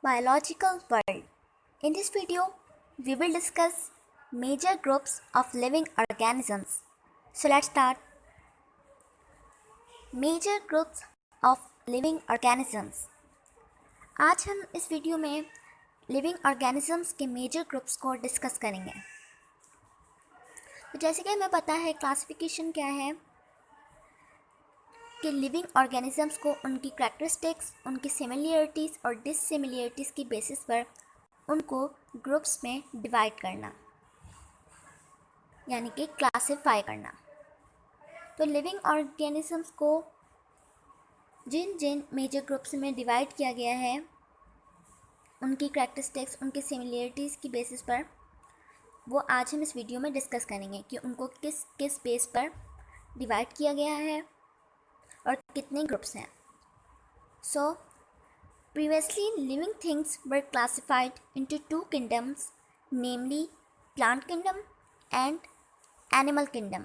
Biological world. In this video, we will discuss major groups of living organisms. So let's start. Major groups of living organisms. आज हम इस video में living organisms के major groups को discuss करेंगे। तो जैसे कि हमें पता है क्लासिफिकेशन क्या है कि लिविंग ऑर्गेनिजम्स को उनकी करैक्टरिस्टिक्स, उनकी सिमिलरिटीज़ और डिससिमिलरिटीज़ की बेसिस पर उनको ग्रुप्स में डिवाइड करना, यानी कि क्लासिफाई करना। तो लिविंग ऑर्गेनिजम्स को जिन जिन मेजर ग्रुप्स में डिवाइड किया गया है, उनकी करैक्टरिस्टिक्स, उनकी सिमिलरिटीज़ की बेसिस पर वो आज हम इस वीडियो में डिस्कस करेंगे कि उनको किस किस बेस पर डिवाइड किया गया है और कितने ग्रुप्स हैं। So previously living things were classified into two kingdoms, namely plant kingdom and animal kingdom.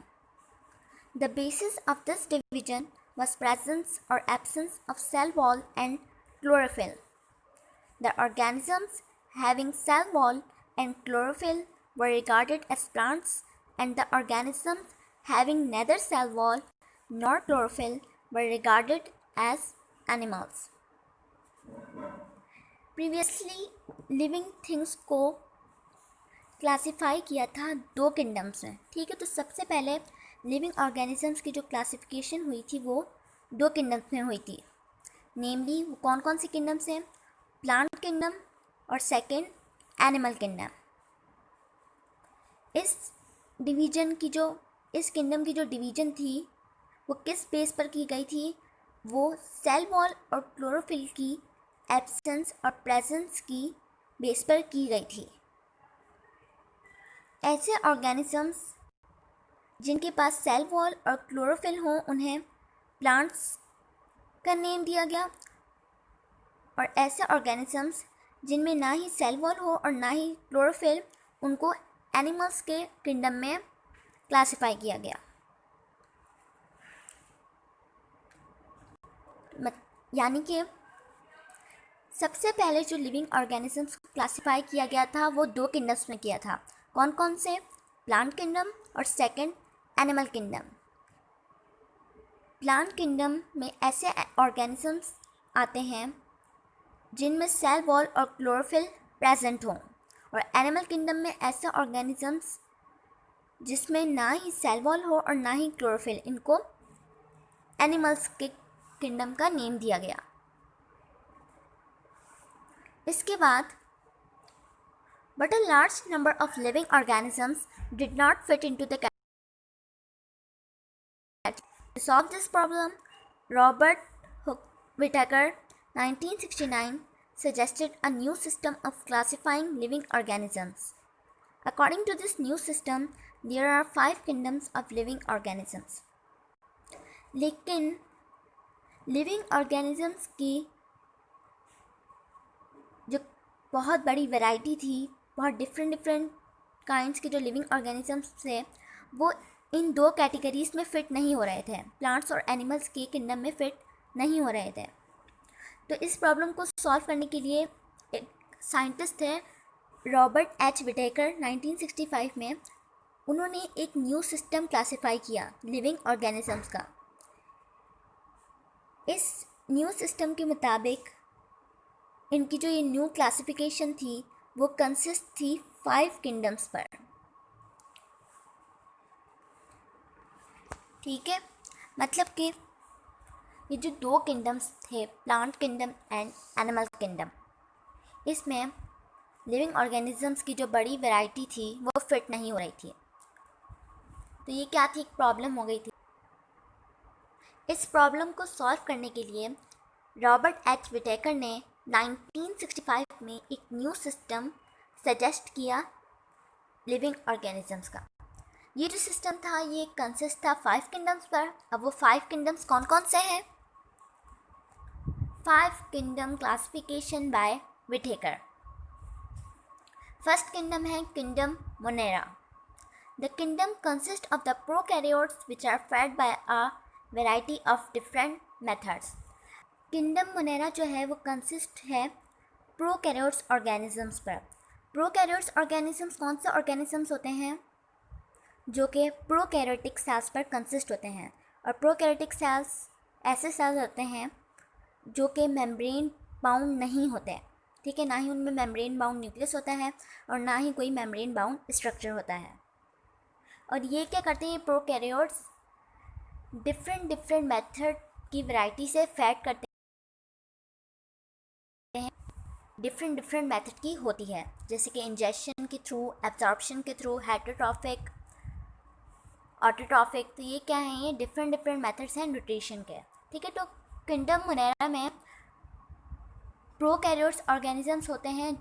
The basis of this division was presence or absence of cell wall and chlorophyll. The organisms having cell wall and chlorophyll were regarded as plants, and the organisms having neither cell wall nor chlorophyll were regarded as animals. Previously, living things को classify किया था दो kingdoms में। ठीक है, तो सबसे पहले लिविंग ऑर्गेनिजम्स की जो क्लासिफिकेशन हुई थी वो दो किंगडम्स में हुई थी। नेमली वो कौन कौन सी किंगडम्स हैं? प्लांट किंगडम और सेकंड एनिमल किंगडम। इस किंगडम की जो डिवीजन थी वो किस बेस पर की गई थी? वो सेल वॉल और क्लोरोफिल की एब्सेंस और प्रेजेंस की बेस पर की गई थी। ऐसे ऑर्गेनिजम्स जिनके पास सेल वॉल और क्लोरोफिल हो उन्हें प्लांट्स का नेम दिया गया, और ऐसे ऑर्गेनिजम्स जिनमें ना ही सेल वॉल हो और ना ही क्लोरोफिल, उनको एनिमल्स के किंगडम में क्लासिफाई किया गया। यानी कि सबसे पहले जो लिविंग ऑर्गेनिजम्स को क्लासिफाई किया गया था वो दो किंगडम्स में किया था। कौन कौन से? प्लांट किंगडम और second animal kingdom. Plant kingdom में ऐसे ऑर्गेनिजम्स आते हैं जिनमें सेल वॉल और क्लोरोफिल प्रेजेंट हों, और एनिमल किंगडम में ऐसे ऑर्गेनिजम्स जिसमें ना ही सेल वॉल हो और ना ही क्लोरोफिल, इनको एनिमल्स के किंगडम का नेम दिया गया। इसके बाद but a large number of living organisms did not fit into the category. To solve this problem, Robert Whittaker, 1969, suggested a new system of classifying living organisms. According to this new system, there are 5 kingdoms of living organisms. लेकिन living organisms की जो बहुत बड़ी variety थी, बहुत different kinds के जो living organisms थे, वो इन दो कैटेगरीज़ में फ़िट नहीं हो रहे थे, प्लांट्स और एनिमल्स के किंगडम में फ़िट नहीं हो रहे थे। तो इस प्रॉब्लम को सॉल्व करने के लिए एक साइंटिस्ट थे रॉबर्ट एच विटेकर, 1965 में उन्होंने एक न्यू सिस्टम क्लासिफाई किया लिविंग ऑर्गेनिजम्स का। इस न्यू सिस्टम के मुताबिक इनकी जो ये न्यू क्लासिफिकेशन थी वो कंसिस्ट थी 5 किंगडम्स पर। ठीक है, मतलब कि ये जो दो किंगडम्स थे, plant kingdom and animal kingdom, इसमें लिविंग ऑर्गेनिजम्स की जो बड़ी वैरायटी थी वो फिट नहीं हो रही थी। तो ये क्या थी? एक प्रॉब्लम हो गई थी। इस प्रॉब्लम को सॉल्व करने के लिए रॉबर्ट एच विटेकर ने 1965 में एक न्यू सिस्टम सजेस्ट किया लिविंग ऑर्गेनिजम्स का। ये जो सिस्टम था ये कंसिस्ट था 5 किंगडम्स पर। अब वो 5 किंगडम्स कौन कौन से हैं? 5 kingdom classification by Whittaker. First kingdom है kingdom Monera. The kingdom consist of the prokaryotes which are fed by a variety of different methods. Kingdom Monera जो है वो कंसिस्ट है प्रोकैरियोट्स ऑर्गेनिजम्स पर। प्रोकैरियोट्स ऑर्गेनिजम्स कौन से ऑर्गेनिजम्स होते हैं? जो कि प्रोकैरियोटिक सेल्स पर कंसिस्ट होते हैं। और प्रोकैरियोटिक सेल्स ऐसे सेल्स होते हैं जो कि मेम्ब्रेन बाउंड नहीं होते, ठीक है, ना ही उनमें मेम्ब्रेन बाउंड न्यूक्लियस होता है और ना ही कोई मेम्ब्रेन बाउंड स्ट्रक्चर होता है। और ये क्या करते हैं, प्रोकैरियोट्स डिफरेंट मेथड की वैरायटी से फैट करते हैं, डिफरेंट मेथड की होती है, जैसे कि इंजेक्शन के थ्रू, एब्जॉर्प्शन के थ्रू, हेटरोट्रॉफिक, ऑटोट्रॉफिक। तो ये क्या है, ये डिफरेंट मेथड्स हैं न्यूट्रिशन के, ठीक है। तो किंगडम मोनेरा में प्रोकैरियोट्स ऑर्गेनिजम्स होते हैं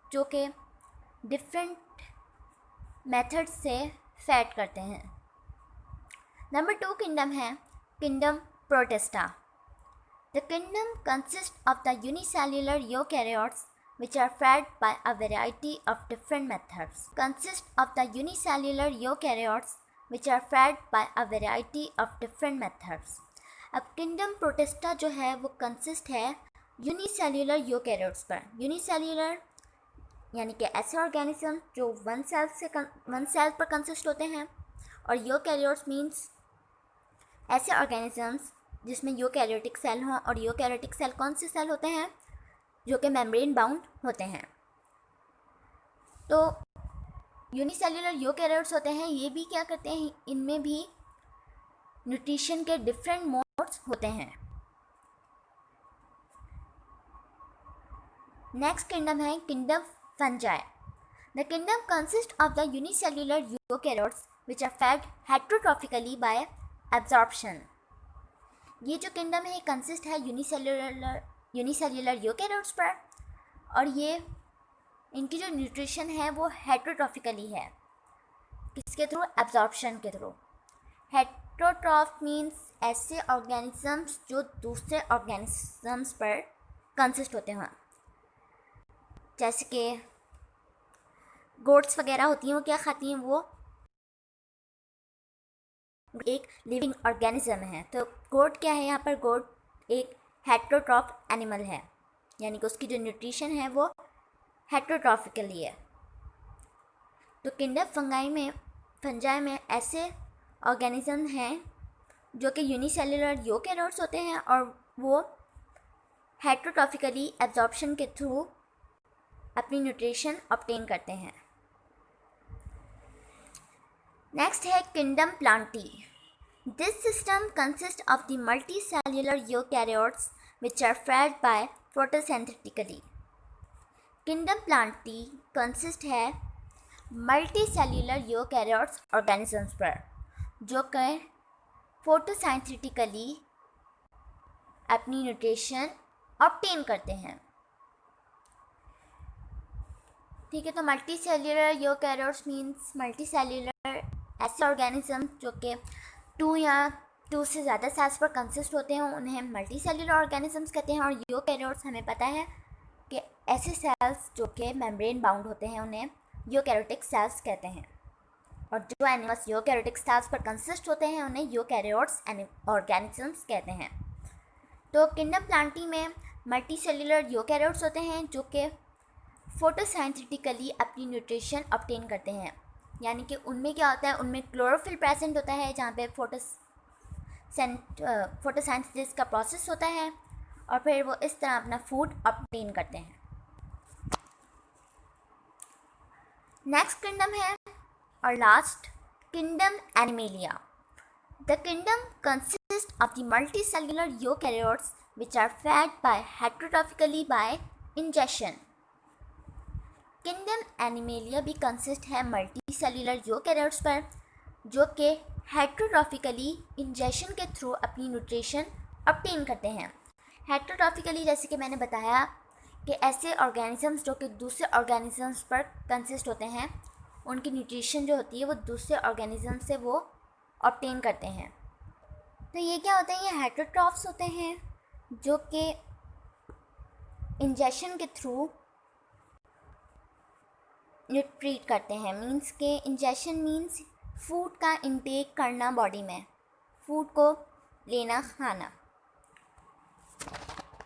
जो कि डिफरेंट मेथड से फैट करते हैं। नंबर 2 किंगडम है kingdom protista. The kingdom consists of the unicellular eukaryotes which are fed by a variety of different methods. Consists of the unicellular eukaryotes which are fed by a variety of different methods. अब kingdom protista जो है वो consist है unicellular eukaryotes पर। Unicellular यानी कि ऐसे organism जो वन सेल पर कंसिस्ट होते हैं, और यूकैरियोट्स मीन्स ऐसे ऑर्गेनिजम्स जिसमें यूकैरियोटिक सेल हों। और यूकैरियोटिक सेल कौन से सेल होते हैं, जो कि मेम्ब्रेन बाउंड होते हैं। तो यूनिसेल्यूलर यूकैरियोट्स होते हैं, ये भी क्या करते हैं, इनमें भी न्यूट्रिशन के डिफरेंट मोड्स होते हैं। नेक्स्ट किंगडम है kingdom Fungi. The kingdom consist of the unicellular eukaryotes which are fed heterotrophically by absorption. ये जो किंगडम है कंसिस्ट है यूनिसेल्यूलर यूकैरियोट्स पर, और ये इनकी जो न्यूट्रिशन है वो हेटरोट्रॉफिकली है। किसके थ्रू? एब्जॉर्प्शन के थ्रू। हेटरोट्रॉफ मीन्स ऐसे ऑर्गेनिजम्स जो दूसरे ऑर्गेनिजम्स पर कंसिस्ट होते हैं, जैसे कि गोट्स वगैरह होती हैं, वो क्या खाती हैं, वो एक लिविंग ऑर्गेनिज्म है। तो गोट क्या है, यहाँ पर गोट एक हेटरोट्रॉफ एनिमल है, यानी कि उसकी जो न्यूट्रिशन है वो हेटरोट्रॉफिकली है। तो किंगडम फंजाई में ऐसे ऑर्गेनिज्म हैं जो कि यूनिसेल्यूलर यूकैरियोट्स होते हैं, और वो हेटरोट्रॉफिकली एब्जॉर्प्शन के थ्रू अपनी न्यूट्रिशन ऑब्टेन करते हैं। नेक्स्ट है kingdom Plantae. This system consist of the multicellular eukaryotes which are fed by photosynthetically. Kingdom Plantae consist है मल्टीसेल्यूलर यूकैरियोट्स ऑर्गेनिजम्स पर, जो कि फोटोसिंथेटिकली अपनी न्यूट्रिशन ऑब्टेन करते हैं, ठीक है। तो मल्टीसेल्यूलर यूकैरियोट्स मीन्स मल्टीसेल्यूलर ऐसे ऑर्गेनिज्म जो कि 2 या 2 से ज़्यादा सेल्स पर कंसिस्ट होते हैं, उन्हें मल्टीसेल्यूलर ऑर्गेनिजम्स कहते हैं। और यूकैरियोट्स हमें पता है कि ऐसे सेल्स जो कि मेम्ब्रेन बाउंड होते हैं उन्हें यूकैरियोटिक सेल्स कहते हैं, और जो एनिमल्स यूकैरियोटिक सेल्स पर कंसिस्ट होते हैं उन्हें यूकैरियोट्स ऑर्गेनिजम्स कहते हैं। तो किंगडम प्लांटी में मल्टीसेल्यूलर यूकैरियोट्स होते हैं जो कि फोटोसिंथेटिकली अपनी न्यूट्रिशन ऑब्टेन करते हैं, यानी कि उनमें क्या होता है, उनमें क्लोरोफिल प्रेजेंट होता है, जहाँ पे फोटोसिंथेसिस का प्रोसेस होता है, और फिर वो इस तरह अपना फूड ऑब्टेन करते हैं। नेक्स्ट किंगडम है और last kingdom Animalia. The kingdom consist of the multicellular eukaryotes which are fed by heterotrophically by injection. Kingdom Animalia भी कंसिस्ट है मल्टीसेल्यूलर यूकैरियोट्स पर, जो कि हेटरोट्रॉफिकली इंजेक्शन के थ्रू अपनी न्यूट्रिशन ऑब्टेन करते हैं। हेटरोट्रॉफिकली जैसे कि मैंने बताया कि ऐसे ऑर्गेनिजम्स जो कि दूसरे ऑर्गेनिजम्स पर कंसिस्ट होते हैं, उनकी न्यूट्रिशन जो होती है वो दूसरे ऑर्गेनिज्म से वो ऑब्टेन करते हैं। तो ये क्या होते हैं, ये हेटरोट्रॉफ्स होते हैं जो कि इंजेक्शन के थ्रू न्यूट्रीट करते हैं। मीन्स के इंजेक्शन मीन्स फूड का इंटेक करना, बॉडी में फूड को लेना, खाना,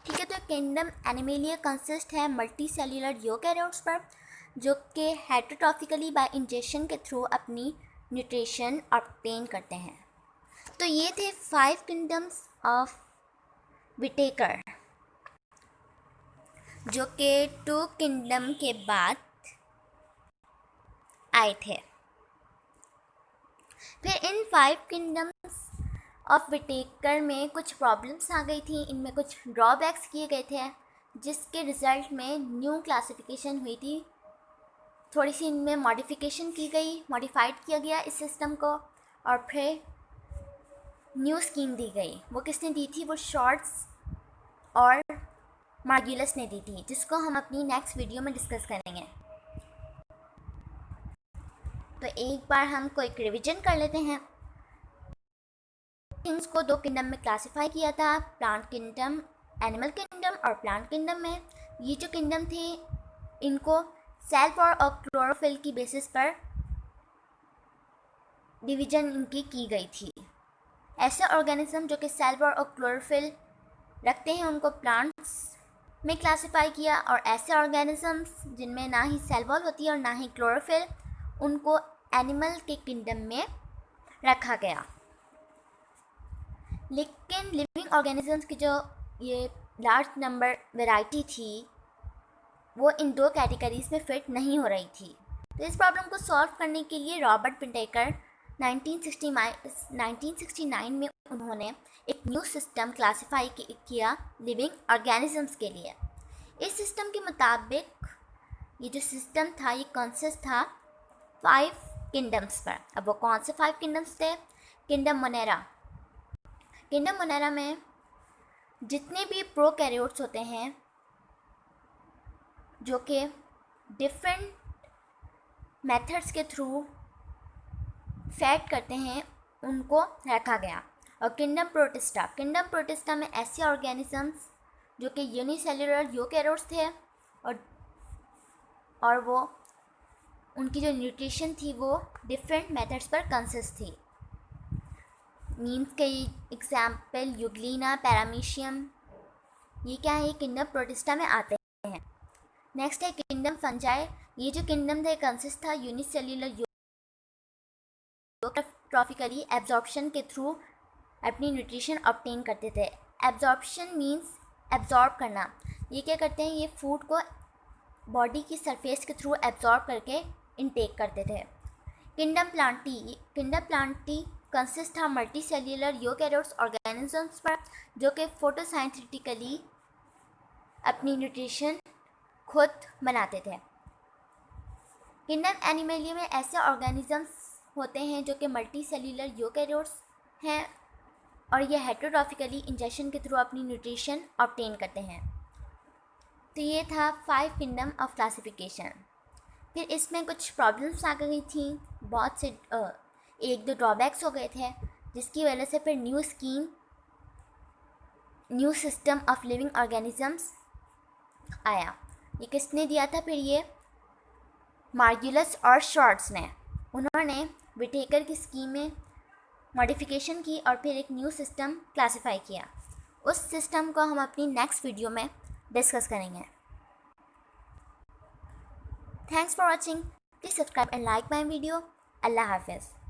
ठीक है। तो किंगडम एनिमेलिया कंसिस्ट है मल्टी सेल्यूलर यूकैरियोट्स पर, जो कि हेटेरोट्रॉफिकली बाय इंजेक्शन के थ्रू अपनी न्यूट्रिशन ऑब्टेन करते हैं। तो ये थे 5 किंगडम्स ऑफ विटेकर, जो कि 2 किंगडम के बाद आए थे। फिर इन 5 किंगडम्स ऑफ विटेकर में कुछ प्रॉब्लम्स आ गई थी, इनमें कुछ ड्रॉबैक्स किए गए थे, जिसके रिज़ल्ट में न्यू क्लासिफिकेशन हुई थी। थोड़ी सी इनमें मॉडिफिकेशन की गई, मॉडिफाइड किया गया इस सिस्टम को, और फिर न्यू स्कीम दी गई। वो किसने दी थी? वो शॉर्ट्स और मार्गुलस ने दी थी, जिसको हम अपनी नेक्स्ट वीडियो में डिस्कस करेंगे। तो एक बार हम कोई रिविजन कर लेते हैं। थिंग्स को 2 किंगडम में क्लासिफाई किया था, प्लांट किंगडम, एनिमल किंगडम और प्लांट किंगडम में। ये जो किंगडम थे इनको सेल वॉल और क्लोरोफिल की बेसिस पर डिवीजन इनकी की गई थी। ऐसे ऑर्गेनिज्म जो कि सेल वॉल और क्लोरोफिल रखते हैं उनको प्लांट्स में क्लासिफाई किया, और ऐसे ऑर्गेनिजम्स जिनमें ना ही सेल वॉल होती है और ना ही क्लोरोफिल, उनको एनिमल के किंगडम में रखा गया। लेकिन लिविंग ऑर्गेनिजम्स की जो ये लार्ज नंबर वैरायटी थी वो इन 2 कैटेगरीज में फिट नहीं हो रही थी। तो इस प्रॉब्लम को सॉल्व करने के लिए रॉबर्ट विटेकर 1969 में उन्होंने एक न्यू सिस्टम क्लासिफाई किया लिविंग ऑर्गेनिजम्स के लिए। इस सिस्टम के मुताबिक ये जो सिस्टम था ये कंसिस्ट था 5 किंगडम्स पर। अब वो कौन से 5 किंगडम्स थे? किंगडम मोनेरा में जितने भी प्रोकैरियोट्स होते हैं जो कि डिफरेंट मेथड्स के थ्रू फैट करते हैं उनको रखा गया। और किंगडम प्रोटिस्टा में ऐसे ऑर्गेनिजम्स जो कि यूनिसेल्युलर यूकैरियोट्स थे, और वो उनकी जो न्यूट्रिशन थी वो डिफरेंट मेथड्स पर कंसिस्ट थी। नीम्स के एग्जाम्पल यूग्लिना, पैरामीशियम, ये क्या है? ये किंगडम प्रोटिस्टा में आते हैं। नेक्स्ट है किंगडम फंजाई। ये जो किंगडम था कंसिस्ट था यूनिसेल्युलर यूट्रॉफिकली एब्जॉर्प्शन के थ्रू अपनी न्यूट्रिशन ऑब्टेन करते थे। एब्जॉर्प्शन मीन्स एब्जॉर्ब करना। ये क्या करते हैं? ये फूड को बॉडी की सरफेस के थ्रू एब्जॉर्ब करके इनटेक करते थे। किंगडम प्लांटी कंसिस्ट था मल्टी सेल्युलर यूकैरियोट्स ऑर्गेनिजम्स पर, जो कि फोटोसाइंथेटिकली अपनी न्यूट्रिशन खुद बनाते थे। किंगडम एनिमेलिया में ऐसे ऑर्गेनिजम्स होते हैं जो कि मल्टी सेल्युलर यूकैरियोट्स हैं, और ये हेटेरोट्रॉफिकली इंजेक्शन के थ्रू अपनी न्यूट्रिशन ऑब्टेन करते हैं। तो ये था 5 किंगडम ऑफ क्लासिफिकेशन। फिर इसमें कुछ प्रॉब्लम्स आ गई थी, बहुत से 1-2 ड्रॉबैक्स हो गए थे, जिसकी वजह से फिर new system of living organisms आया। ये किसने दिया था? फिर ये मार्गुलस और शॉर्ट्स ने। उन्होंने विटेकर की स्कीम में मॉडिफिकेशन की और फिर एक न्यू सिस्टम क्लासिफाई किया। उस सिस्टम को हम अपनी नेक्स्ट वीडियो में डिस्कस करेंगे। Thanks for watching. Please subscribe and like my video. अल्लाह हाफिज़।